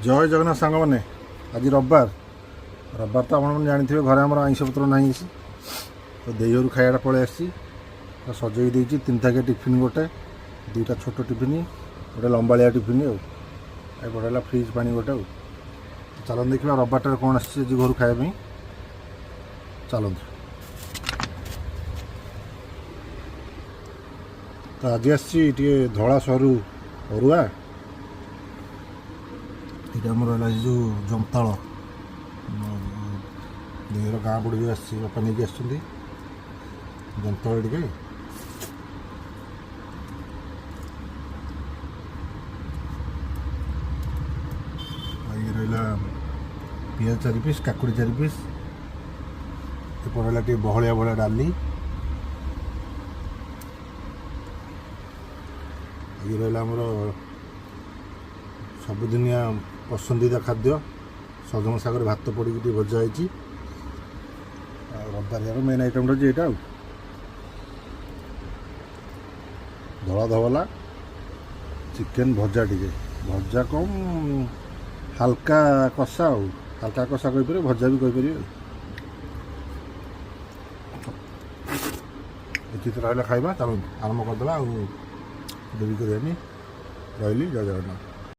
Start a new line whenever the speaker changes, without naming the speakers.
जय जगन्नाथ सांग मैंने आज रविवार रविवार तो आप जानते हैं घरे आम आईष पत्र ना तो देहर खाइटा पलि आसी सजई देती तीन थाकिया टिफिन गोटे दुईटा छोट टिफिन गोटे लंबाड़िया टिफिन बढ़ा फ्रिज पानी गोटे चलते देखा रविवार कौन आस घर खावाई चलते तो आज आसी धला सरू अरुआ ये आम रहा जो जमताल देहर गाँ बुढ़ी भी आसी बापा नहीं आस जमताल टे ये रहा पियाज 4 पीस काकुड़ी 4 पीस ये बहलिया भलिया डाली ये रहा आमर सबुदिनिया पसंदीदा खाद्य सजन सागर भात पड़ी भजा होती रविवार मेन आइटम रही यहाँ धला धवला चिकेन भजा टे भजा कम हाल्का कषा हाल्का कषा कहीपर भजा भी कहीपर ये रहा खाଇବା चलो आरम्भ करदे देरी कर रही जय जगन्नाथ।